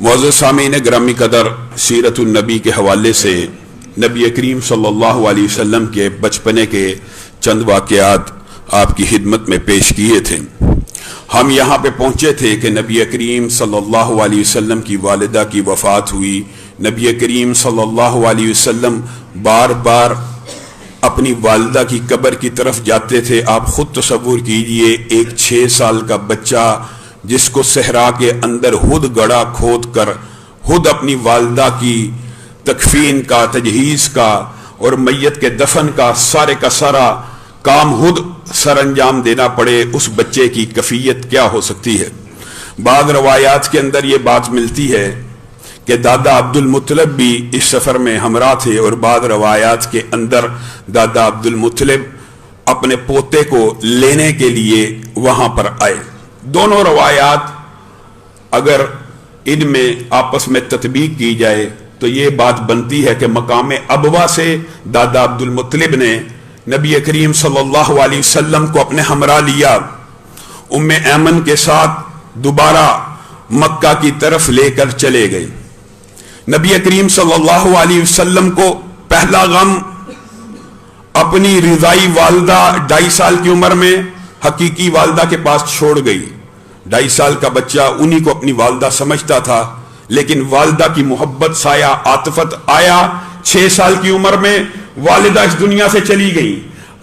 معزز سامعین گرامی قدر، سیرت النبی کے حوالے سے نبی کریم صلی اللہ علیہ وسلم کے بچپنے کے چند واقعات آپ کی خدمت میں پیش کیے تھے۔ ہم یہاں پہ پہنچے تھے کہ نبی کریم صلی اللہ علیہ وسلم کی والدہ کی وفات ہوئی۔ نبی کریم صلی اللہ علیہ وسلم بار بار اپنی والدہ کی قبر کی طرف جاتے تھے۔ آپ خود تصور کیجئے، ایک 6 سال کا بچہ جس کو صحرا کے اندر خود گڑھا کھود کر خود اپنی والدہ کی تکفین کا، تجہیز کا اور میت کے دفن کا سارا کام خود سر انجام دینا پڑے، اس بچے کی کیفیت کیا ہو سکتی ہے۔ بعض روایات کے اندر یہ بات ملتی ہے کہ دادا عبد المطلب بھی اس سفر میں ہمراہ تھے، اور بعض روایات کے اندر دادا عبد المطلب اپنے پوتے کو لینے کے لیے وہاں پر آئے۔ دونوں روایات اگر ان میں آپس میں تطبیق کی جائے تو یہ بات بنتی ہے کہ مقام ابوا سے دادا عبد المطلب نے نبی کریم صلی اللہ علیہ وسلم کو اپنے ہمراہ لیا، ام ایمن کے ساتھ دوبارہ مکہ کی طرف لے کر چلے گئے۔ نبی کریم صلی اللہ علیہ وسلم کو پہلا غم اپنی رضائی والدہ 2.5 سال کی عمر میں حقیقی والدہ کے پاس چھوڑ گئی۔ 2.5 سال کا بچہ انہی کو اپنی والدہ سمجھتا تھا، لیکن والدہ کی محبت سایہ عاطفت آیا۔ 6 سال کی عمر میں والدہ اس دنیا سے چلی گئی۔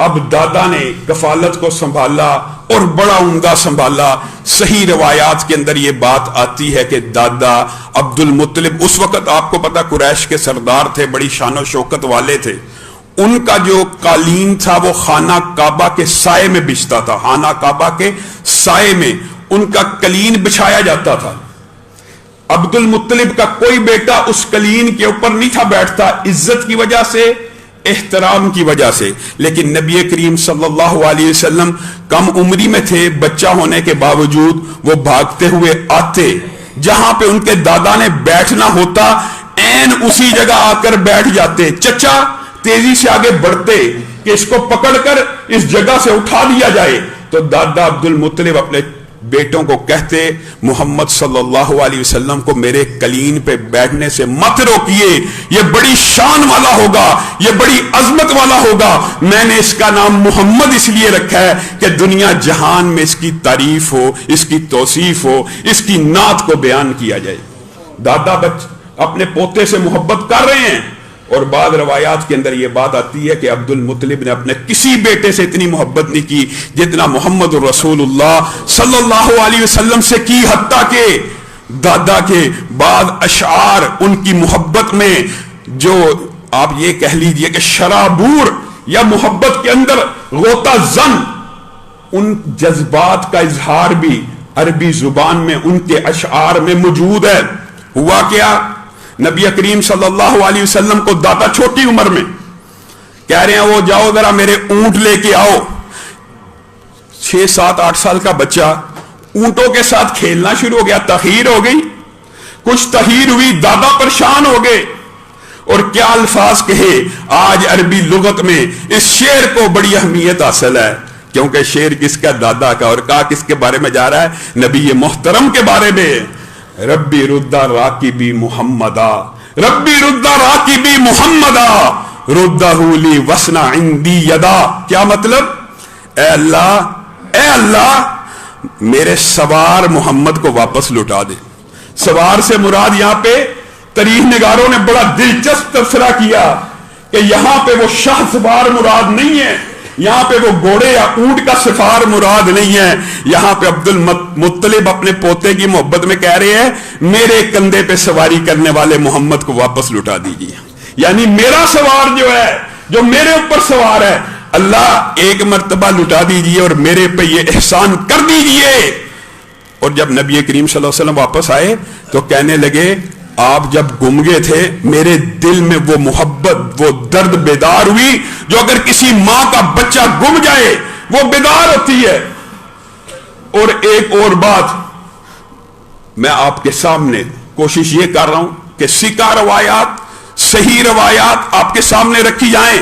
اب دادا نے کفالت کو سنبھالا اور بڑا عمدہ سنبھالا۔ صحیح روایات کے اندر یہ بات آتی ہے کہ دادا عبد المطلب اس وقت آپ کو پتا قریش کے سردار تھے، بڑی شان و شوکت والے تھے۔ ان کا جو قالین تھا وہ خانہ کعبہ کے سائے میں بچھتا تھا، خانہ کعبہ کے سائے میں ان کا قالین بچھایا جاتا تھا۔ عبد المطلب کا کوئی بیٹا اس قالین کے اوپر نہیں تھا بیٹھتا، عزت کی وجہ سے، احترام کی وجہ سے، لیکن نبی کریم صلی اللہ علیہ وسلم کم عمری میں تھے، بچہ ہونے کے باوجود وہ بھاگتے ہوئے آتے، جہاں پہ ان کے دادا نے بیٹھنا ہوتا عین اسی جگہ آ کر بیٹھ جاتے۔ چچا تیزی سے آگے بڑھتے کہ اس کو پکڑ کر اس جگہ سے اٹھا دیا جائے، تو دادا عبد المطلب اپنے بیٹوں کو کہتے، محمد صلی اللہ علیہ وسلم کو میرے قالین پہ بیٹھنے سے مت روکیے، یہ بڑی شان والا ہوگا، یہ بڑی عظمت والا ہوگا۔ میں نے اس کا نام محمد اس لیے رکھا ہے کہ دنیا جہان میں اس کی تعریف ہو، اس کی توصیف ہو، اس کی نعت کو بیان کیا جائے۔ دادا اپنے پوتے سے محبت کر رہے ہیں، اور بعض روایات کے اندر یہ بات آتی ہے کہ عبد المطلب نے اپنے کسی بیٹے سے اتنی محبت نہیں کی جتنا محمد رسول اللہ صلی اللہ علیہ وسلم سے کی، حتیٰ کہ دادا کے بعض اشعار ان کی محبت میں، جو آپ یہ کہہ لیجئے کہ شرابور یا محبت کے اندر غوطہ زن، ان جذبات کا اظہار بھی عربی زبان میں ان کے اشعار میں موجود ہے۔ ہوا کیا، نبی کریم صلی اللہ علیہ وسلم کو دادا چھوٹی عمر میں کہہ رہے ہیں وہ جاؤ ذرا میرے اونٹ لے کے آؤ۔ 6 7 8 سال کا بچہ اونٹوں کے ساتھ کھیلنا شروع ہو گیا، تخیر ہو گئی، کچھ تخیر ہوئی، دادا پریشان ہو گئے، اور کیا الفاظ کہے۔ آج عربی لغت میں اس شعر کو بڑی اہمیت حاصل ہے، کیونکہ شعر کس کا، دادا کا، اور کہا کس کے بارے میں جا رہا ہے، نبی محترم کے بارے میں۔ ربی ردا راکبی محمدا، ربی ردا راکبی محمدا، ردا لی وسنا عندی یدا۔ کیا مطلب، اے اللہ میرے سوار محمد کو واپس لوٹا دے۔ سوار سے مراد یہاں پہ تاریخ نگاروں نے بڑا دلچسپ تبصرہ کیا کہ یہاں پہ وہ شاہ سوار مراد نہیں ہے، یہاں پہ وہ گھوڑے یا اونٹ کا سفار مراد نہیں ہے، یہاں پہ عبد المطلب اپنے پوتے کی محبت میں کہہ رہے ہیں میرے کندھے پہ سواری کرنے والے محمد کو واپس لوٹا دیجیے، یعنی میرا سوار جو ہے، جو میرے اوپر سوار ہے، اللہ ایک مرتبہ لوٹا دیجیے اور میرے پہ یہ احسان کر دیجیے۔ اور جب نبی کریم صلی اللہ علیہ وسلم واپس آئے تو کہنے لگے آپ جب گم گئے تھے میرے دل میں وہ محبت، وہ درد بیدار ہوئی جو اگر کسی ماں کا بچہ گم جائے وہ بیدار ہوتی ہے۔ اور ایک اور بات میں آپ کے سامنے کوشش یہ کر رہا ہوں کہ سکہ روایات، صحیح روایات آپ کے سامنے رکھی جائیں،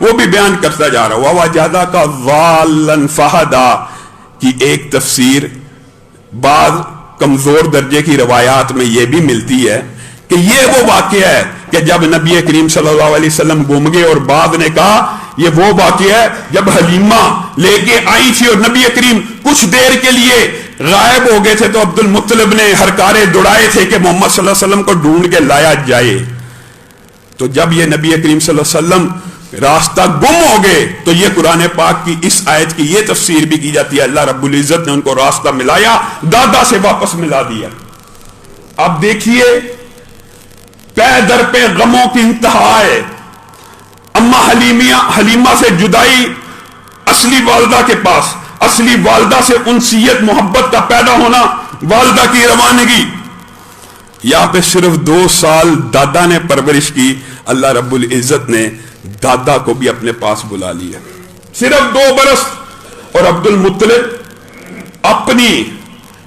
وہ بھی بیان کرتا جا رہا ہوں۔ وَوَجَدَكَ ضَالًّا فَهَدَىٰ کی ایک تفسیر بعض کمزور درجے کی روایات میں یہ بھی ملتی ہے کہ یہ وہ واقعہ ہے کہ جب نبی کریم صلی اللہ علیہ وسلم گم گئے، اور بعض نے کہا یہ وہ واقعہ ہے جب حلیمہ لے کے آئی تھی اور نبی کریم کچھ دیر کے لیے غائب ہو گئے تھے تو عبد المطلب نے ہرکارے دوڑائے تھے کہ محمد صلی اللہ علیہ وسلم کو ڈھونڈ کے لایا جائے۔ تو جب یہ نبی کریم صلی اللہ علیہ وسلم راستہ گم ہو گئے تو یہ قرآن پاک کی اس آیت کی یہ تفسیر بھی کی جاتی ہے، اللہ رب العزت نے ان کو راستہ ملایا، دادا سے واپس ملا دیا۔ اب دیکھیے پے در پہ غموں کی انتہا ہے۔ اما حلیمہ سے جدائی، اصلی والدہ کے پاس، اصلی والدہ سے انسیت محبت کا پیدا ہونا، والدہ کی روانگی، یہاں پہ صرف 2 سال دادا نے پرورش کی، اللہ رب العزت نے دادا کو بھی اپنے پاس بلا لیا، صرف 2 برس۔ اور عبد المطلب اپنی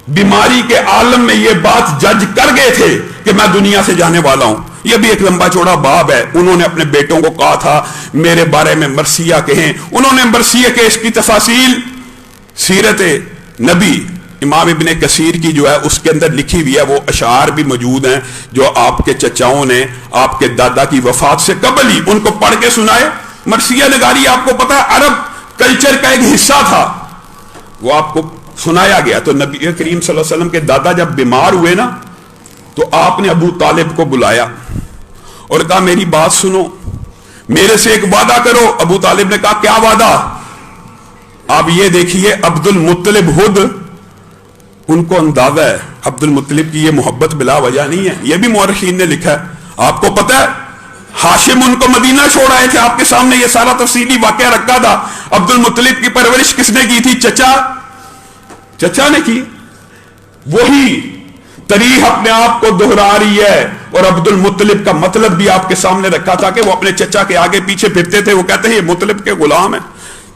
بیماری کے عالم میں یہ بات جج کر گئے تھے کہ میں دنیا سے جانے والا ہوں۔ یہ بھی ایک لمبا چوڑا باب ہے۔ انہوں نے اپنے بیٹوں کو کہا تھا میرے بارے میں مرثیہ کہیں، انہوں نے مرثیہ کے اس کی تفاصیل سیرت نبی امام ابن کثیر کی جو ہے اس کے اندر لکھی ہوئی ہے، وہ اشعار بھی موجود ہیں جو آپ کے چچاؤں نے آپ کے دادا کی وفات سے قبل ہی ان کو پڑھ کے سنائے۔ مرثیہ نگاری آپ کو پتا ہے عرب کلچر کا ایک حصہ تھا، وہ آپ کو سنایا گیا۔ تو نبی کریم صلی اللہ علیہ وسلم کے دادا جب بیمار ہوئے نا تو آپ نے ابو طالب کو بلایا اور کہا میری بات سنو، میرے سے ایک وعدہ کرو۔ ابو طالب نے کہا کیا وعدہ؟ آپ یہ دیکھیے عبد المطلب خود ان کو اندازہ ہے عبد المطلب کی یہ محبت بلا وجہ نہیں ہے، یہ بھی مورخین نے لکھا ہے۔ آپ کو پتہ ہے ہاشم ان کو مدینہ چھوڑ آئے تھے، آپ کے سامنے یہ سارا تفصیلی واقعہ رکھا تھا۔ عبد المطلب کی پرورش کس نے کی تھی؟ چچا نے کی۔ وہی تاریخ اپنے آپ کو دہرا رہی ہے، اور عبد المطلب کا مطلب بھی آپ کے سامنے رکھا تھا کہ وہ اپنے چچا کے آگے پیچھے پھرتے تھے۔ وہ کہتے ہیں یہ مطلب کے غلام ہیں،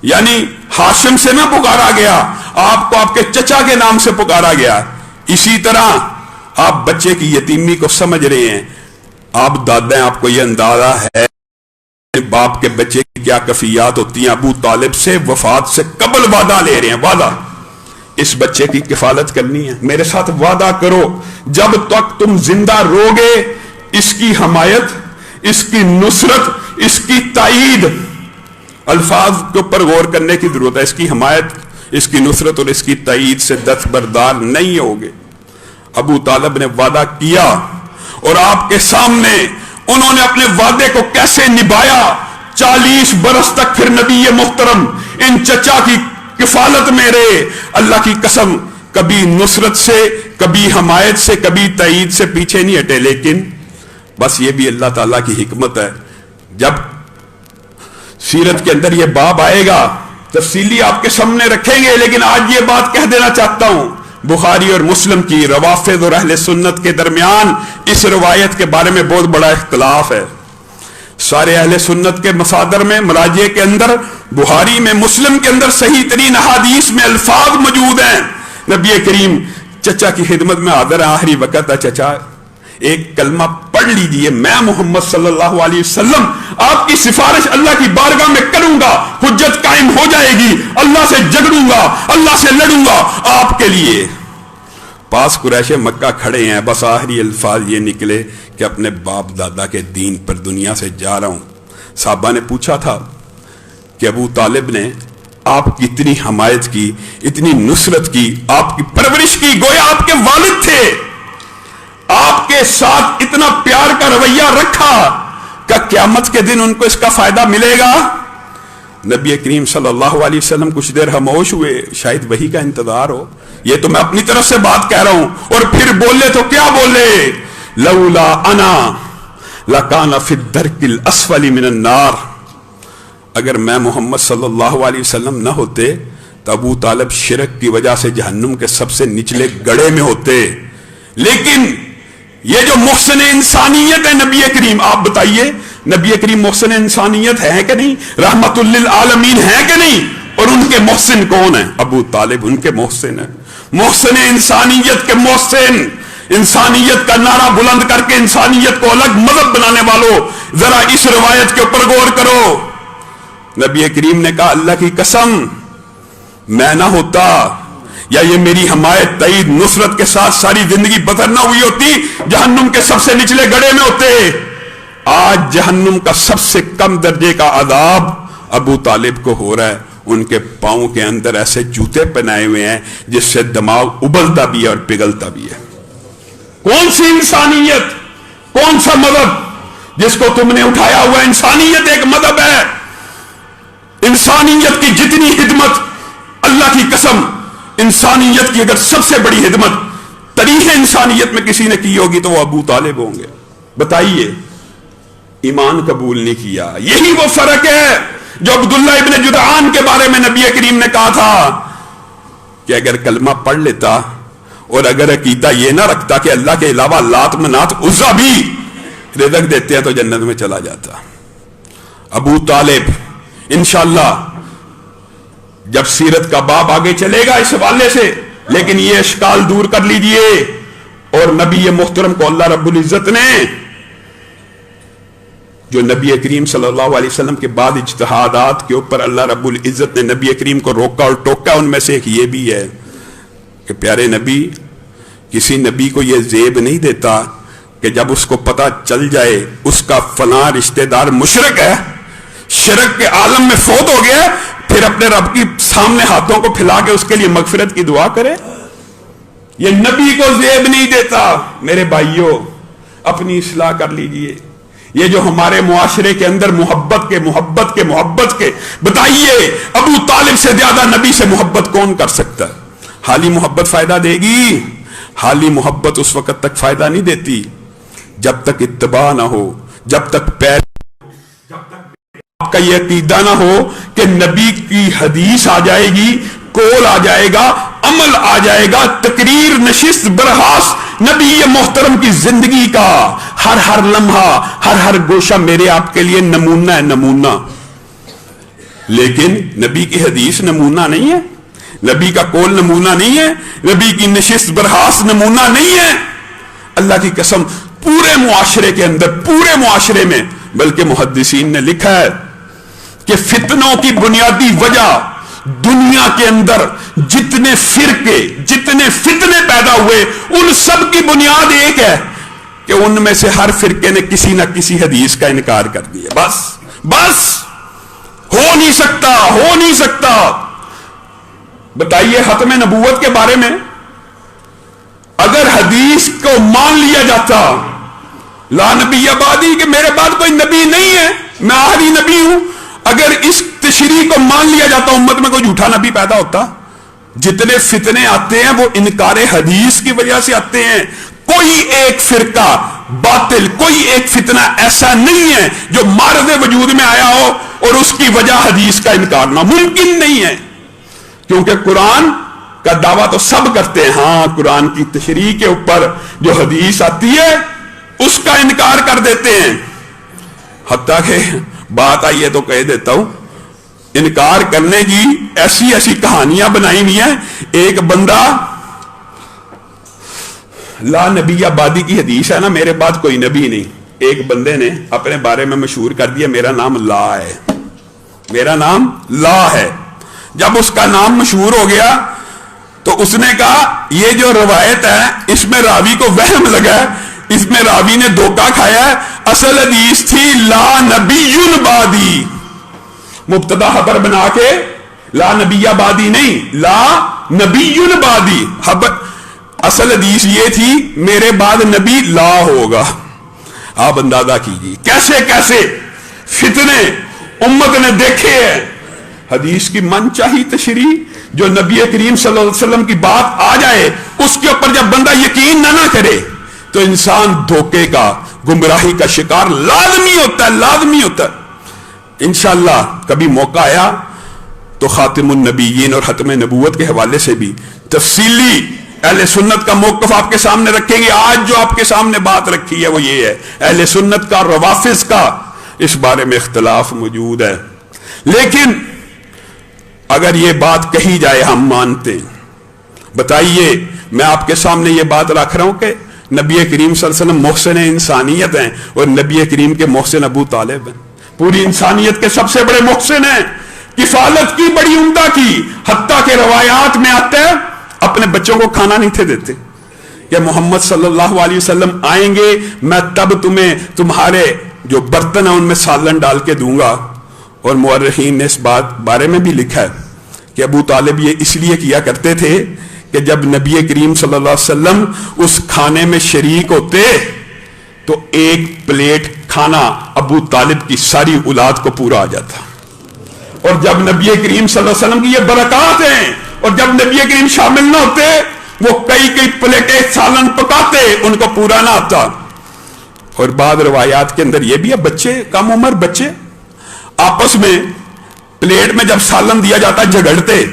یعنی ہاشم سے نہ پکارا گیا، آپ کو آپ کے چچا کے نام سے پکارا گیا۔ اسی طرح آپ بچے کی یتیمی کو سمجھ رہے ہیں، آپ دادا ہیں، آپ کو یہ اندازہ ہے باپ کے بچے کی کیا کفیات ہوتی ہیں۔ ابو طالب سے وفات سے قبل وعدہ لے رہے ہیں، وعدہ اس بچے کی کفالت کرنی ہے، میرے ساتھ وعدہ کرو جب تک تم زندہ رہوگے اس کی حمایت، اس کی نصرت، اس کی تائید، الفاظ کے اوپر غور کرنے کی ضرورت ہے، اس کی حمایت، اس کی نصرت اور اس کی تائید سے دستبردار نہیں ہوگے۔ ابو طالب نے وعدہ کیا اور آپ کے سامنے انہوں نے اپنے وعدے کو کیسے نبھایا۔ 40 برس تک پھر نبی محترم ان چچا کی کفالت میں رہے، اللہ کی قسم کبھی نصرت سے، کبھی حمایت سے، کبھی تائید سے پیچھے نہیں ہٹے۔ لیکن بس یہ بھی اللہ تعالیٰ کی حکمت ہے، جب سیرت کے اندر یہ باب آئے گا تفصیلی آپ کے سامنے رکھیں گے، لیکن آج یہ بات کہہ دینا چاہتا ہوں، بخاری اور مسلم کی روافض اور اہل سنت کے درمیان اس روایت کے بارے میں بہت بڑا اختلاف ہے۔ سارے اہل سنت کے مصادر میں، مراجع کے اندر، بخاری میں، مسلم کے اندر صحیح ترین احادیث میں الفاظ موجود ہیں۔ نبی کریم چچا کی خدمت میں حاضر ہے، آخری وقت ہے، چچا ایک کلمہ پڑھ لیجئے، میں محمد صلی اللہ علیہ وسلم آپ کی سفارش اللہ کی بارگاہ میں کروں گا، حجت قائم ہو جائے گی، اللہ سے جھگڑوں گا، اللہ سے لڑوں گا آپ کے لیے۔ پاس قریش مکہ کھڑے ہیں، بس آخری الفاظ یہ نکلے کہ اپنے باپ دادا کے دین پر دنیا سے جا رہا ہوں۔ صحابہ نے پوچھا تھا کہ ابو طالب نے آپ کی اتنی حمایت کی، اتنی نصرت کی، آپ کی پرورش کی، گویا آپ کے والد تھے، آپ کے ساتھ اتنا پیار کا رویہ رکھا کہ قیامت کے دن ان کو اس کا فائدہ ملے گا۔ نبی کریم صلی اللہ علیہ وسلم کچھ دیر خاموش ہوئے، شاید وحی کا انتظار ہو، یہ تو میں اپنی طرف سے بات کہہ رہا ہوں، اور پھر بولے تو کیا بولے، لولا انا لکان فی الدرک الاسفل من النار، اگر میں محمد صلی اللہ علیہ وسلم نہ ہوتے تو ابو طالب شرک کی وجہ سے جہنم کے سب سے نچلے گڑھے میں ہوتے۔ لیکن یہ جو محسن انسانیت ہے نبی کریم، آپ بتائیے نبی کریم محسن انسانیت ہے کہ نہیں، رحمت للعالمین ہے کہ نہیں، اور ان کے محسن کون ہیں؟ ابو طالب ان کے محسن ہیں، محسن انسانیت کے محسن۔ انسانیت کا نعرہ بلند کر کے انسانیت کو الگ مذہب بنانے والوں، ذرا اس روایت کے اوپر غور کرو۔ نبی کریم نے کہا اللہ کی قسم میں نہ ہوتا یا یہ میری حمایت تائید نصرت کے ساتھ ساری زندگی بسر نہ ہوئی ہوتی جہنم کے سب سے نچلے گڑھے میں ہوتے. آج جہنم کا سب سے کم درجے کا عذاب ابو طالب کو ہو رہا ہے. ان کے پاؤں کے اندر ایسے جوتے پہنائے ہوئے ہیں جس سے دماغ ابلتا بھی ہے اور پگھلتا بھی ہے. کون سی انسانیت, کون سا مذہب جس کو تم نے اٹھایا ہوا؟ انسانیت ایک مذہب ہے. انسانیت کی جتنی خدمت, اللہ کی قسم, انسانیت کی اگر سب سے بڑی خدمت تاریخ انسانیت میں کسی نے کی ہوگی تو وہ ابو طالب ہوں گے. بتائیے, ایمان قبول نہیں کیا. یہی وہ فرق ہے جو عبداللہ ابن جدعان کے بارے میں نبی کریم نے کہا تھا کہ اگر کلمہ پڑھ لیتا اور اگر عقیدہ یہ نہ رکھتا کہ اللہ کے علاوہ لات منات عزا بھی رزق دیتے ہیں تو جنت میں چلا جاتا. ابو طالب انشاءاللہ جب سیرت کا باب آگے چلے گا اس حوالے سے, لیکن یہ اشکال دور کر لیجئے. اور نبی محترم کو اللہ رب العزت نے, جو نبی کریم صلی اللہ علیہ وسلم کے بعد اجتہادات کے اوپر اللہ رب العزت نے نبی کریم کو روکا اور ٹوکا, ان میں سے ایک یہ بھی ہے کہ پیارے نبی, کسی نبی کو یہ زیب نہیں دیتا کہ جب اس کو پتا چل جائے اس کا فلاں رشتہ دار مشرک ہے, شرک کے عالم میں فوت ہو گیا, پھر اپنے رب کی سامنے ہاتھوں کو پھیلا کے اس کے لیے مغفرت کی دعا کرے. یہ نبی کو زیب نہیں دیتا. میرے بھائیوں, اپنی اصلاح کر لیجئے. یہ جو ہمارے معاشرے کے اندر محبت کے بتائیے, ابو طالب سے زیادہ نبی سے محبت کون کر سکتا ہے؟ حالی محبت فائدہ دے گی؟ حالی محبت اس وقت تک فائدہ نہیں دیتی جب تک اتباع نہ ہو, جب تک آپ کا یہ عقیدہ نہ ہو کہ نبی کی حدیث آ جائے گی, قول آ جائے گا, عمل آ جائے گا, تقریر, نشست, برخاست نبی محترم کی زندگی کا ہر لمحہ, ہر گوشہ میرے آپ کے لیے نمونہ ہے, نمونہ. لیکن نبی کی حدیث نمونہ نہیں ہے, نبی کا قول نمونہ نہیں ہے, نبی کی نشست برخاست نمونہ نہیں ہے. اللہ کی قسم پورے معاشرے کے اندر, پورے معاشرے میں, بلکہ محدثین نے لکھا ہے کہ فتنوں کی بنیادی وجہ دنیا کے اندر جتنے فرقے, جتنے فتنے پیدا ہوئے, ان سب کی بنیاد ایک ہے کہ ان میں سے ہر فرقے نے کسی نہ کسی حدیث کا انکار کر دیا. بس ہو نہیں سکتا. بتائیے, ختم نبوت کے بارے میں اگر حدیث کو مان لیا جاتا, لا نبی بعدی, کہ میرے بعد کوئی نبی نہیں ہے, میں آخری نبی ہوں, اگر اس تشریح کو مان لیا جاتا امت میں کوئی جھوٹا نبی پیدا ہوتا؟ جتنے فتنے آتے ہیں وہ انکار حدیث کی وجہ سے آتے ہیں. کوئی ایک فرقہ باطل, کوئی ایک فتنہ ایسا نہیں ہے جو معرض وجود میں آیا ہو اور اس کی وجہ حدیث کا انکار نہ, ممکن نہیں ہے. کیونکہ قرآن کا دعویٰ تو سب کرتے ہیں, ہاں قرآن کی تشریح کے اوپر جو حدیث آتی ہے اس کا انکار کر دیتے ہیں. حتیٰ کہ بات آئی ہے تو کہہ دیتا ہوں, انکار کرنے کی ایسی کہانیاں بنائی ہوئی ہیں. ایک بندہ, لا نبی بعدی کی حدیث ہے نا, میرے بعد کوئی نبی نہیں, ایک بندے نے اپنے بارے میں مشہور کر دیا میرا نام لا ہے, میرا نام لا ہے. جب اس کا نام مشہور ہو گیا تو اس نے کہا یہ جو روایت ہے اس میں راوی کو وہم لگا ہے, اس میں راوی نے دھوکہ کھایا ہے, اصل حدیث تھی لا نبی بعدی, مبتدا خبر بنا کے لا نبی بعدی نہیں, لا نبی بعدی. اصل حدیث یہ تھی میرے بعد نبی لا ہوگا. آپ اندازہ کیجیے کیسے فتنے امت نے دیکھے ہیں. حدیث کی من چاہی تشریح, جو نبی کریم صلی اللہ علیہ وسلم کی بات آ جائے اس کے اوپر جب بندہ یقین نہ کرے تو انسان دھوکے کا, گمراہی کا شکار لازمی ہوتا ہے. انشاءاللہ کبھی موقع آیا تو خاتم النبیین اور ختم نبوت کے حوالے سے بھی تفصیلی اہل سنت کا موقف آپ کے سامنے رکھیں گے. آج جو آپ کے سامنے بات رکھی ہے وہ یہ ہے, اہل سنت کا, روافض کا اس بارے میں اختلاف موجود ہے. لیکن اگر یہ بات کہی جائے ہم مانتے ہیں. بتائیے, میں آپ کے سامنے یہ بات رکھ رہا ہوں کہ نبی کریم صلی اللہ علیہ وسلم محسن انسانیت ہیں اور نبی کریم کے محسن ابو طالب ہیں. پوری انسانیت کے سب سے بڑے محسن ہیں, کفالت کی بڑی عمدہ کی. حتیٰ کہ روایات میں آتا ہے اپنے بچوں کو کھانا نہیں تھے دیتے کہ محمد صلی اللہ علیہ وسلم آئیں گے میں تب تمہیں تمہارے جو برتن ہیں ان میں سالن ڈال کے دوں گا. اور مورخین نے اس بارے میں بھی لکھا ہے کہ ابو طالب یہ اس لیے کیا کرتے تھے کہ جب نبی کریم صلی اللہ علیہ وسلم اس کھانے میں شریک ہوتے تو ایک پلیٹ کھانا ابو طالب کی ساری اولاد کو پورا آ جاتا. اور جب نبی کریم صلی اللہ علیہ وسلم کی یہ برکات ہیں اور جب نبی کریم شامل نہ ہوتے وہ کئی پلیٹیں سالن پکاتے ان کو پورا نہ آتا. اور بعض روایات کے اندر یہ بھی ہے بچے کم عمر بچے آپس میں پلیٹ میں جب سالن دیا جاتا جھگڑتے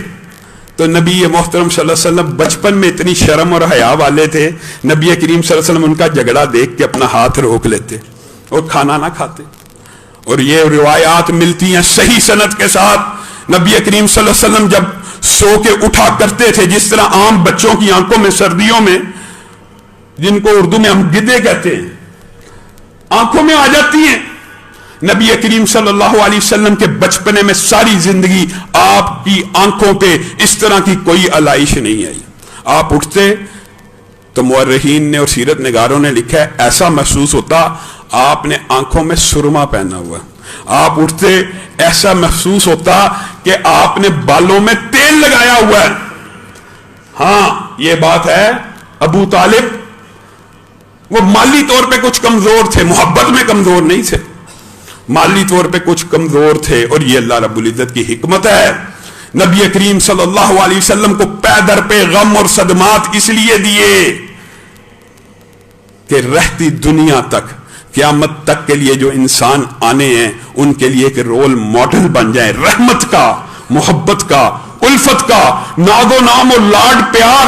تو نبی محترم صلی اللہ علیہ وسلم بچپن میں اتنی شرم اور حیا والے تھے نبی کریم صلی اللہ علیہ وسلم ان کا جھگڑا دیکھ کے اپنا ہاتھ روک لیتے اور کھانا نہ کھاتے. اور یہ روایات ملتی ہیں صحیح سند کے ساتھ. نبی کریم صلی اللہ علیہ وسلم جب سو کے اٹھا کرتے تھے جس طرح عام بچوں کی آنکھوں میں سردیوں میں جن کو اردو میں ہم گدے کہتے ہیں آنکھوں میں آ جاتی ہیں, نبی کریم صلی اللہ علیہ وسلم کے بچپنے میں ساری زندگی آپ کی آنکھوں پہ اس طرح کی کوئی علائش نہیں آئی. آپ اٹھتے تو مورخین نے اور سیرت نگاروں نے لکھا ہے ایسا محسوس ہوتا آپ نے آنکھوں میں سرما پہنا ہوا. آپ اٹھتے ایسا محسوس ہوتا کہ آپ نے بالوں میں تیل لگایا ہوا ہے. ہاں یہ بات ہے ابو طالب وہ مالی طور پہ کچھ کمزور تھے, محبت میں کمزور نہیں تھے, مالی طور پہ کچھ کمزور تھے. اور یہ اللہ رب العزت کی حکمت ہے نبی کریم صلی اللہ علیہ وسلم کو پے در پہ غم اور صدمات اس لیے دیے کہ رہتی دنیا تک قیامت تک کے لیے جو انسان آنے ہیں ان کے لیے ایک رول ماڈل بن جائے رحمت کا, محبت کا, الفت کا, ناز و نام اور لاڈ پیار.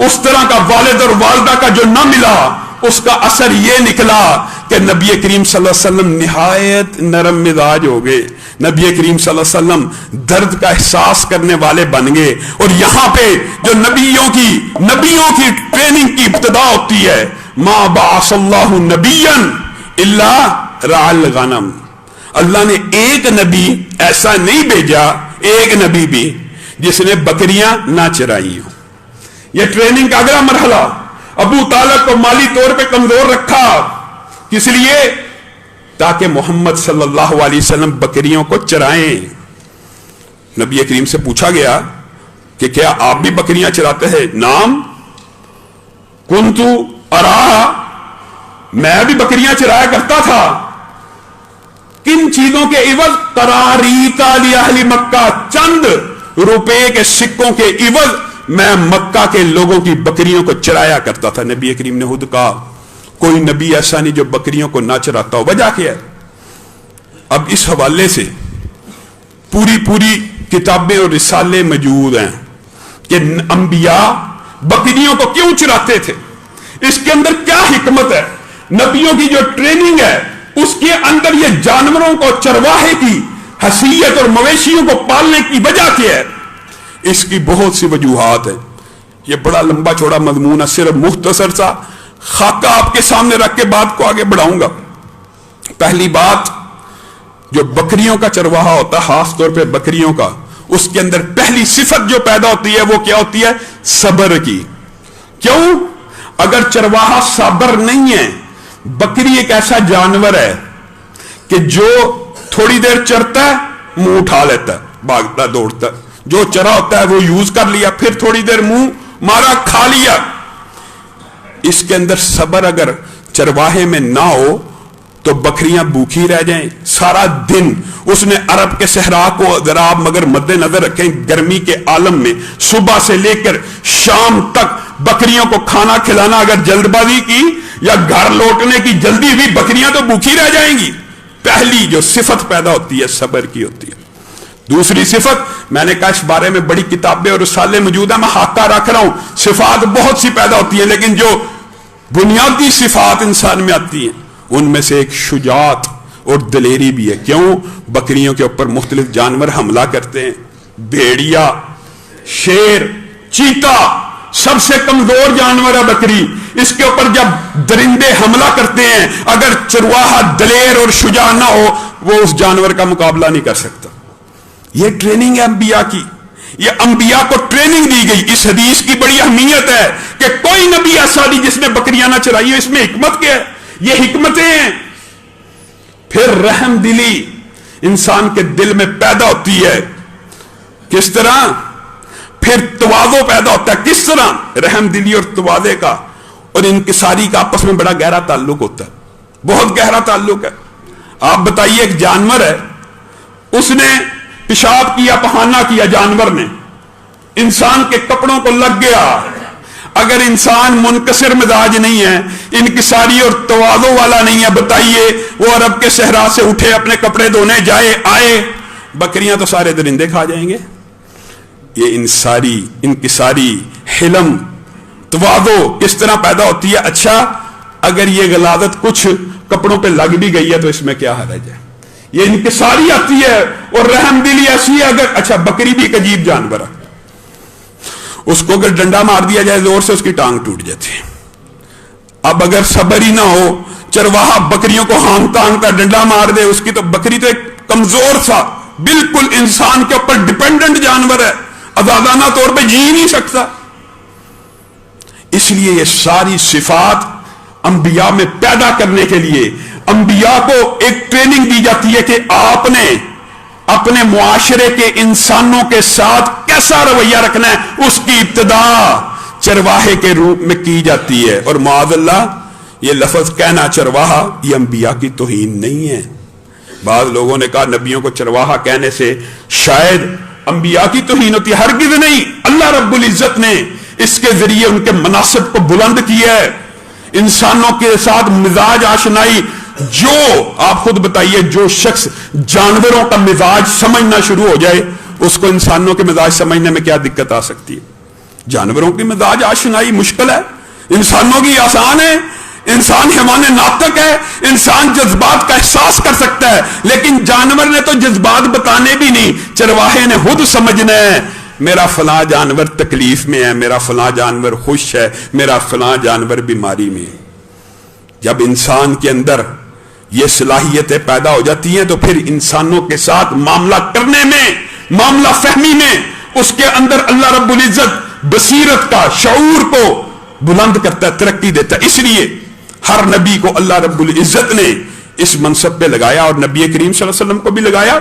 اس طرح کا والد اور والدہ کا جو نہ ملا اس کا اثر یہ نکلا کہ نبی کریم صلی اللہ علیہ وسلم نہایت نرم مزاج ہو گئے. نبی کریم صلی اللہ علیہ وسلم درد کا احساس کرنے والے بن گئے. اور یہاں پہ جو نبیوں کی ٹریننگ کی ابتدا ہوتی ہے ما بعث اللہ نبیا الا رعى الغنم. اللہ نے ایک نبی ایسا نہیں بھیجا, ایک نبی بھی جس نے بکریاں نہ چرائی ہوں. یہ ٹریننگ کا اگلا مرحلہ. ابو طالب کو مالی طور پہ کمزور رکھا کس لیے تاکہ محمد صلی اللہ علیہ وسلم بکریوں کو چرائیں. نبی کریم سے پوچھا گیا کہ کیا آپ بھی بکریاں چراتے ہیں؟ نام کنتو ارا, میں بھی بکریاں چرایا کرتا تھا. کن چیزوں کے عوض؟ قراریتا لاہل مکہ, چند روپے کے سکوں کے عوض میں مکہ کے لوگوں کی بکریوں کو چرایا کرتا تھا. نبی کریم نے خود کہا کوئی نبی ایسا نہیں جو بکریوں کو نہ چراتا ہو. وجہ کیا ہے؟ اب اس حوالے سے پوری کتابیں اور رسالے موجود ہیں کہ انبیاء بکریوں کو کیوں چراتے تھے, اس کے اندر کیا حکمت ہے. نبیوں کی جو ٹریننگ ہے اس کے اندر یہ جانوروں کو چرواہے کی حیثیت اور مویشیوں کو پالنے کی وجہ کیا ہے. اس کی بہت سی وجوہات ہیں. یہ بڑا لمبا چوڑا مضمون ہے, صرف مختصر سا خاکہ آپ کے سامنے رکھ کے بات کو آگے بڑھاؤں گا. پہلی بات, جو بکریوں کا چرواہا ہوتا ہے خاص طور پہ بکریوں کا, اس کے اندر پہلی صفت جو پیدا ہوتی ہے وہ کیا ہوتی ہے؟ صبر کی. کیوں؟ اگر چرواہا صابر نہیں ہے, بکری ایک ایسا جانور ہے کہ جو تھوڑی دیر چرتا ہے منہ اٹھا لیتا ہے, بھاگتا دوڑتا ہے, جو چرا ہوتا ہے وہ یوز کر لیا, پھر تھوڑی دیر منہ مارا کھا لیا. اس کے اندر صبر اگر چرواہے میں نہ ہو تو بکریاں بھوکی رہ جائیں سارا دن. اس نے عرب کے صحرا کو ذرا آپ مگر مد نظر رکھیں, گرمی کے عالم میں صبح سے لے کر شام تک بکریوں کو کھانا کھلانا اگر جلد بازی کی یا گھر لوٹنے کی جلدی ہوئی, بکریاں تو بھوکی رہ جائیں گی. پہلی جو صفت پیدا ہوتی ہے صبر کی ہوتی ہے. دوسری صفت, میں نے کہا اس بارے میں بڑی کتابیں اور رسالے موجود ہیں, میں خاکہ رکھ رہا ہوں. صفات بہت سی پیدا ہوتی ہیں لیکن جو بنیادی صفات انسان میں آتی ہیں ان میں سے ایک شجاعت اور دلیری بھی ہے. کیوں؟ بکریوں کے اوپر مختلف جانور حملہ کرتے ہیں, بھیڑیا, شیر, چیتا, سب سے کمزور جانور ہے بکری. اس کے اوپر جب درندے حملہ کرتے ہیں اگر چرواہا دلیر اور شجاع نہ ہو وہ اس جانور کا مقابلہ نہیں کر سکتا. یہ ٹریننگ ہے انبیاء کی. یہ انبیاء کو ٹریننگ دی گئی. اس حدیث کی بڑی اہمیت ہے کہ کوئی نبی ایسا نہیں جس نے بکریاں نہ چرائی ہو. اس میں حکمت کیا ہے؟ یہ حکمتیں ہیں. پھر رحم دلی انسان کے دل میں پیدا ہوتی ہے. کس طرح؟ پھر تواضع پیدا ہوتا ہے. کس طرح؟ رحم دلی اور تواضع کا اور انکساری کا آپس میں بڑا گہرا تعلق ہوتا ہے, بہت گہرا تعلق ہے. آپ بتائیے, ایک جانور ہے, اس نے پیشاب کیا, پخانہ کیا جانور نے, انسان کے کپڑوں کو لگ گیا. اگر انسان منکسر مزاج نہیں ہے, انکساری اور تواضع والا نہیں ہے, بتائیے وہ عرب کے صحرا سے اٹھے اپنے کپڑے دھونے جائے آئے, بکریاں تو سارے درندے کھا جائیں گے. یہ انکساری حلم تواضع کس طرح پیدا ہوتی ہے؟ اچھا اگر یہ غلاظت کچھ کپڑوں پہ لگ بھی گئی ہے تو اس میں کیا حرج ہے؟ یہ انکساری آتی ہے. اور رحم دلی ایسی ہے. اگر اچھا بکری بھی ایک عجیب جانور ہے, اس کو اگر ڈنڈا مار دیا جائے زور سے, اس کی ٹانگ ٹوٹ جاتی ہے. اب اگر صبر ہی نہ ہو, چرواہا بکریوں کو ہانکتا ہانکتا ڈنڈا مار دے, اس کی تو بکری تو ایک کمزور سا بالکل انسان کے اوپر ڈیپینڈنٹ جانور ہے, آزادانہ طور پہ جی نہیں سکتا. اس لیے یہ ساری صفات انبیاء میں پیدا کرنے کے لیے انبیاء کو ایک ٹریننگ دی جاتی ہے کہ آپ نے اپنے معاشرے کے انسانوں کے ساتھ کیسا رویہ رکھنا ہے. اس کی ابتدا چرواہے کے روپ میں کی جاتی ہے. اور معاذ اللہ یہ لفظ کہنا چرواہا یہ انبیاء کی توہین نہیں ہے. بعض لوگوں نے کہا نبیوں کو چرواہا کہنے سے شاید انبیاء کی توہین ہوتی ہے. ہرگز نہیں. اللہ رب العزت نے اس کے ذریعے ان کے مناصب کو بلند کیا ہے. انسانوں کے ساتھ مزاج آشنائی, جو آپ خود بتائیے, جو شخص جانوروں کا مزاج سمجھنا شروع ہو جائے اس کو انسانوں کے مزاج سمجھنے میں کیا دقت آ سکتی ہے؟ جانوروں کی مزاج آشنائی مشکل ہے, انسانوں کی آسان ہے. انسان حیوان ناطق ہے, انسان جذبات کا احساس کر سکتا ہے, لیکن جانور نے تو جذبات بتانے بھی نہیں. چرواہے نے خود سمجھنا ہے میرا فلاں جانور تکلیف میں ہے, میرا فلاں جانور خوش ہے, میرا فلاں جانور بیماری میں ہے. جب انسان کے اندر یہ صلاحیتیں پیدا ہو جاتی ہیں تو پھر انسانوں کے ساتھ معاملہ کرنے میں, معاملہ فہمی میں اس کے اندر اللہ رب العزت بصیرت کا, شعور کو بلند کرتا ہے, ترقی دیتا ہے. اس لیے ہر نبی کو اللہ رب العزت نے اس منصب پہ لگایا اور نبی کریم صلی اللہ علیہ وسلم کو بھی لگایا.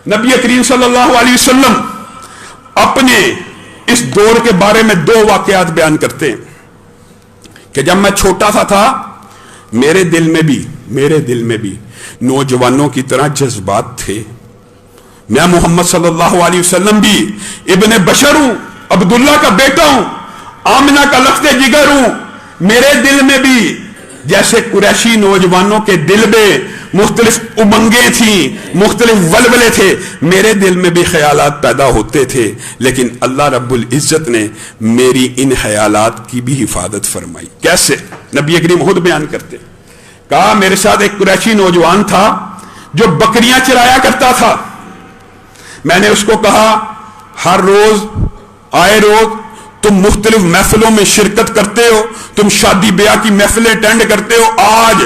نبی کریم صلی اللہ علیہ وسلم اپنے اس دور کے بارے میں 2 واقعات بیان کرتے ہیں کہ جب میں چھوٹا سا تھا میرے دل میں بھی نوجوانوں کی طرح جذبات تھے. میں محمد صلی اللہ علیہ وسلم بھی ابن بشر ہوں, عبداللہ کا بیٹا ہوں, آمنہ کا لخت جگر ہوں. میرے دل میں بھی جیسے قریشی نوجوانوں کے دل میں مختلف امنگیں تھیں, مختلف ولولے تھے, میرے دل میں بھی خیالات پیدا ہوتے تھے. لیکن اللہ رب العزت نے میری ان خیالات کی بھی حفاظت فرمائی. کیسے؟ نبی کریم خود بیان کرتے, کہا میرے ساتھ ایک قریشی نوجوان تھا جو بکریاں چرایا کرتا تھا. میں نے اس کو کہا ہر روز آئے روز تم مختلف محفلوں میں شرکت کرتے ہو, تم شادی بیاہ کی محفلیں اٹینڈ کرتے ہو, آج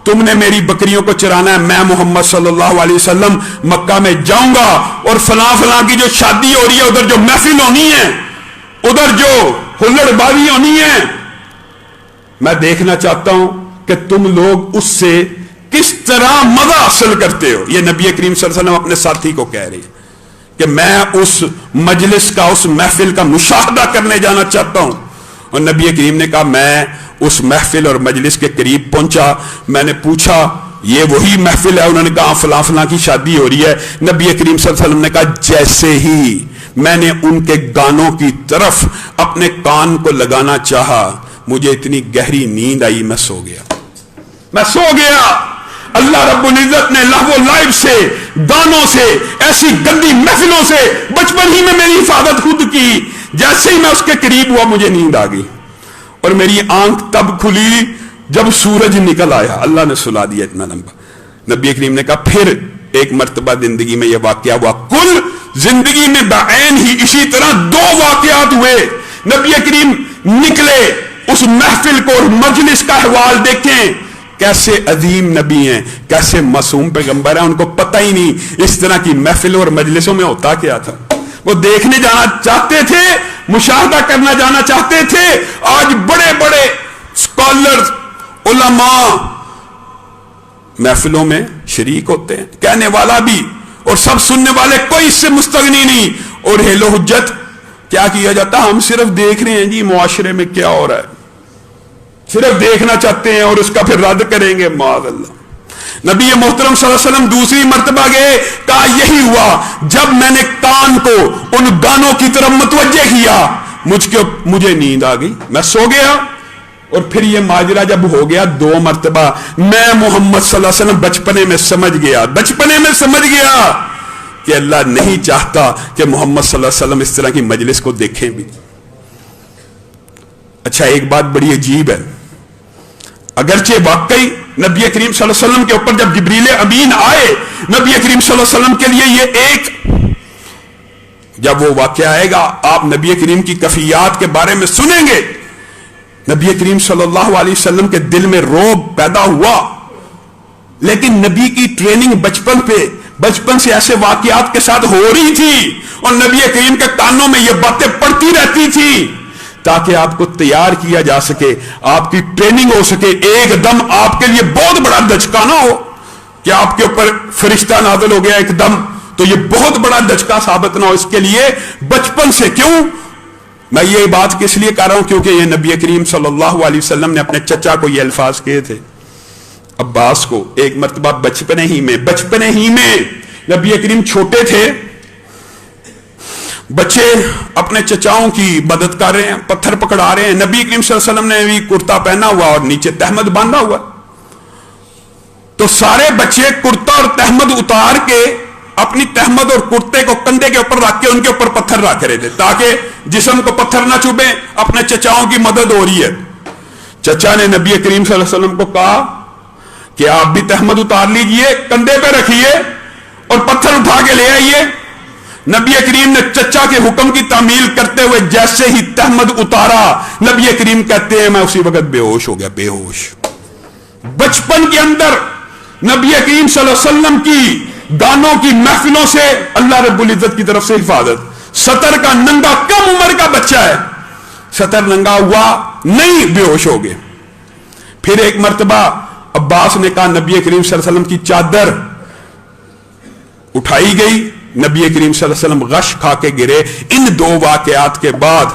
تم نے میری بکریوں کو چرانا ہے. میں محمد صلی اللہ علیہ وسلم مکہ میں جاؤں گا اور فلاں فلاں کی جو شادی ہو رہی ہے, ادھر جو محفل ہونی ہے, ادھر جو ہلڑ بازی ہونی ہے, میں دیکھنا چاہتا ہوں کہ تم لوگ اس سے کس طرح مزہ حاصل کرتے ہو. یہ نبی کریم صلی اللہ علیہ وسلم اپنے ساتھی کو کہہ رہے ہیں کہ میں اس مجلس کا, اس محفل کا مشاہدہ کرنے جانا چاہتا ہوں. اور نبی کریم نے کہا میں اس محفل اور مجلس کے قریب پہنچا. میں نے پوچھا یہ وہی محفل ہے؟ انہوں نے کہا فلاں فلاں کی شادی ہو رہی ہے. نبی کریم صلی اللہ علیہ وسلم نے کہا جیسے ہی میں نے ان کے گانوں کی طرف اپنے کان کو لگانا چاہا, مجھے اتنی گہری نیند آئی, میں سو گیا. اللہ رب العزت نے لہو و لعب سے, گانوں سے, ایسی گندی محفلوں سے بچپن ہی میں میری حفاظت خود کی. جیسے ہی میں اس کے قریب ہوا مجھے نیند آ گئی اور میری آنکھ تب کھلی جب سورج نکل آیا. اللہ نے سلا دیا اتنا لمبا. نبی کریم نے کہا پھر ایک مرتبہ زندگی میں یہ واقعہ ہوا. کل زندگی میں بعین ہی اسی طرح 2 واقعات ہوئے. نبی کریم نکلے, اس محفل کو اور مجلس کا احوال دیکھیں, کیسے عظیم نبی ہیں, کیسے معصوم پیغمبر ہیں, ان کو پتہ ہی نہیں اس طرح کی محفلوں اور مجلسوں میں ہوتا کیا تھا. وہ دیکھنے جانا چاہتے تھے, مشاہدہ کرنا جانا چاہتے تھے. آج بڑے بڑے اسکالرز, علماء محفلوں میں شریک ہوتے ہیں, کہنے والا بھی اور سب سننے والے, کوئی اس سے مستغنی نہیں. اور ہیلو حجت کیا کیا جاتا, ہم صرف دیکھ رہے ہیں جی معاشرے میں کیا ہو رہا ہے, صرف دیکھنا چاہتے ہیں اور اس کا پھر رد کریں گے, معاذ اللہ. نبی محترم صلی اللہ علیہ وسلم دوسری مرتبہ گئے, کہا یہی ہوا جب میں نے کان کو ان گانوں کی طرف متوجہ کیا, مجھے نیند آ گئی, میں سو گیا. اور پھر یہ ماجرا جب ہو گیا 2 مرتبہ, میں محمد صلی اللہ علیہ وسلم بچپنے میں سمجھ گیا کہ اللہ نہیں چاہتا کہ محمد صلی اللہ علیہ وسلم اس طرح کی مجلس کو دیکھیں بھی. اچھا, ایک بات بڑی عجیب ہے, اگرچہ واقعی نبی کریم صلی اللہ علیہ وسلم کے اوپر جب جبریل امین آئے, نبی کریم صلی اللہ علیہ وسلم کے لیے یہ ایک, جب وہ واقعہ آئے گا آپ نبی کریم کی کفیات کے بارے میں سنیں گے, نبی کریم صلی اللہ علیہ وسلم کے دل میں رعب پیدا ہوا. لیکن نبی کی ٹریننگ بچپن سے ایسے واقعات کے ساتھ ہو رہی تھی, اور نبی کریم کے کانوں میں یہ باتیں پڑتی رہتی تھی تاکہ آپ کو تیار کیا جا سکے, آپ کی ٹریننگ ہو سکے. ایک دم آپ کے لیے بہت بڑا دھچکا نہ ہو کہ آپ کے اوپر فرشتہ نازل ہو گیا ایک دم, تو یہ بہت بڑا دھچکا ثابت نہ ہو. اس کے لیے بچپن سے, کیوں میں یہ بات کس لیے کر رہا ہوں, کیونکہ یہ نبی کریم صلی اللہ علیہ وسلم نے اپنے چچا کو یہ الفاظ کہے تھے, عباس کو. ایک مرتبہ بچپنے ہی میں نبی کریم چھوٹے تھے, بچے اپنے چچاؤں کی مدد کر رہے ہیں, پتھر پکڑا رہے ہیں. نبی کریم صلی اللہ علیہ وسلم نے بھی کرتا پہنا ہوا اور نیچے تہمد باندھا ہوا, تو سارے بچے کرتا اور تہمد اتار کے اپنی تہمد اور کرتے کو کندھے کے اوپر رکھ کے ان کے اوپر پتھر رکھ رہے تھے تاکہ جسم کو پتھر نہ چبھے. اپنے چچاؤں کی مدد ہو رہی ہے. چچا نے نبی کریم صلی اللہ علیہ وسلم کو کہا کہ آپ بھی تہمد اتار لیجئے, کندھے پہ رکھیے اور پتھر اٹھا کے لے آئیے. نبی کریم نے چچا کے حکم کی تعمیل کرتے ہوئے جیسے ہی تہمد اتارا, نبی کریم کہتے ہیں میں اسی وقت بے ہوش ہو گیا, بے ہوش. بچپن کے اندر نبی کریم صلی اللہ علیہ وسلم کی گانوں کی محفلوں سے اللہ رب العزت کی طرف سے حفاظت. 70 کا ننگا, کم عمر کا بچہ ہے, 70 ننگا ہوا نہیں, بے ہوش ہو گئے. پھر ایک مرتبہ عباس نے کہا نبی کریم صلی اللہ علیہ وسلم کی چادر اٹھائی گئی, نبی کریم صلی اللہ علیہ وسلم غش کھا کے گرے. ان 2 واقعات کے بعد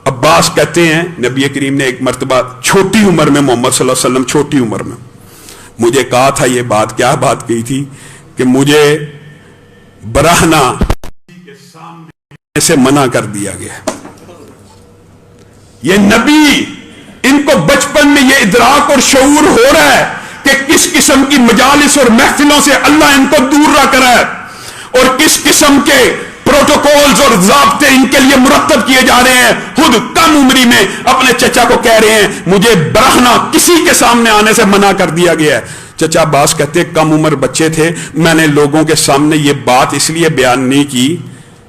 عباس کہتے ہیں نبی کریم نے ایک مرتبہ چھوٹی عمر میں, محمد صلی اللہ علیہ وسلم چھوٹی عمر میں مجھے کہا تھا یہ بات, کیا بات کہی تھی, کہ مجھے برہنہ کے سامنے سے منع کر دیا گیا. یہ نبی, ان کو بچپن میں یہ ادراک اور شعور ہو رہا ہے کہ کس قسم کی مجالس اور محفلوں سے اللہ ان کو دور رکھ رہا ہے, اور کس قسم کے پروٹوکولز اور ضابطے ان کے لیے مرتب کیے جا رہے ہیں. خود کم عمری میں اپنے چچا کو کہہ رہے ہیں مجھے برہنہ کسی کے سامنے آنے سے منع کر دیا گیا ہے. چچا عباس کہتے کم عمر بچے تھے, میں نے لوگوں کے سامنے یہ بات اس لیے بیان نہیں کی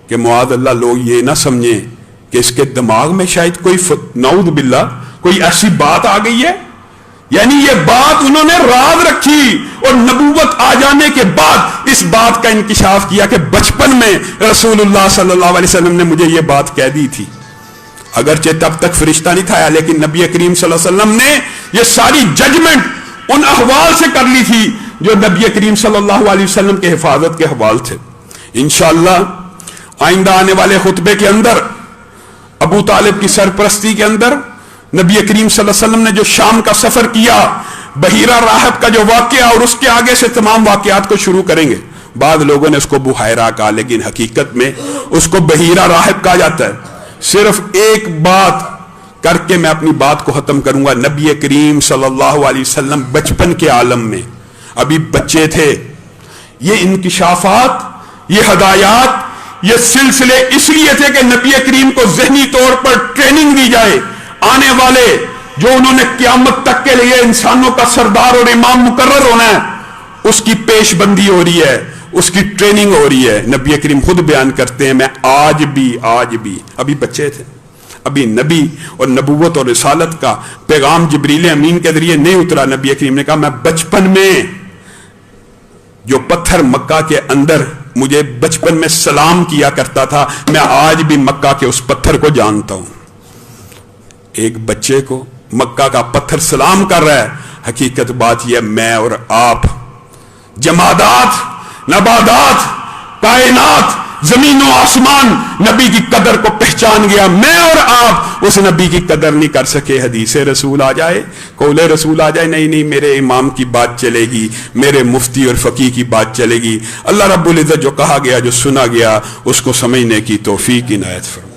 کہ معاذ اللہ لوگ یہ نہ سمجھیں کہ اس کے دماغ میں شاید کوئی نعوذ باللہ کوئی ایسی بات آ گئی ہے. یعنی یہ بات انہوں نے راز رکھی, اور نبوت آ جانے کے بعد اس بات کا انکشاف کیا کہ بچپن میں رسول اللہ صلی اللہ علیہ وسلم نے مجھے یہ بات کہہ دی تھی. اگرچہ تب تک فرشتہ نہیں تھا, لیکن نبی کریم صلی اللہ علیہ وسلم نے یہ ساری ججمنٹ ان احوال سے کر لی تھی جو نبی کریم صلی اللہ علیہ وسلم کے حفاظت کے حوال تھے. انشاءاللہ آئندہ آنے والے خطبے کے اندر ابو طالب کی سرپرستی کے اندر نبی کریم صلی اللہ علیہ وسلم نے جو شام کا سفر کیا, بحیرہ راہب کا جو واقعہ, اور اس کے آگے سے تمام واقعات کو شروع کریں گے. بعض لوگوں نے اس کو بحیرہ کہا, لیکن حقیقت میں اس کو بحیرہ راہب کہا جاتا ہے. صرف ایک بات کر کے میں اپنی بات کو ختم کروں گا. نبی کریم صلی اللہ علیہ وسلم بچپن کے عالم میں ابھی بچے تھے. یہ انکشافات, یہ ہدایات, یہ سلسلے اس لیے تھے کہ نبی کریم کو ذہنی طور پر ٹریننگ دی جائے. آنے والے جو انہوں نے قیامت تک کے لیے انسانوں کا سردار اور امام مقرر ہونا ہے, اس کی پیش بندی ہو رہی ہے, اس کی ٹریننگ ہو رہی ہے. نبی کریم خود بیان کرتے ہیں میں آج بھی ابھی بچے تھے, ابھی نبی اور نبوت اور رسالت کا پیغام جبریل امین کے ذریعے نہیں اترا. نبی کریم نے کہا میں بچپن میں جو پتھر مکہ کے اندر مجھے بچپن میں سلام کیا کرتا تھا، میں آج بھی مکہ کے اس پتھر کو جانتا ہوں۔ ایک بچے کو مکہ کا پتھر سلام کر رہا ہے، حقیقت بات یہ میں اور آپ جمادات، نباتات، کائنات، زمین و آسمان نبی کی قدر کو پہچان گیا، میں اور آپ اس نبی کی قدر نہیں کر سکے۔ حدیث رسول آ جائے، قول رسول آ جائے، نہیں میرے امام کی بات چلے گی، میرے مفتی اور فقیہ کی بات چلے گی۔ اللہ رب العزت جو کہا گیا، جو سنا گیا، اس کو سمجھنے کی توفیق عنایت فرمائے۔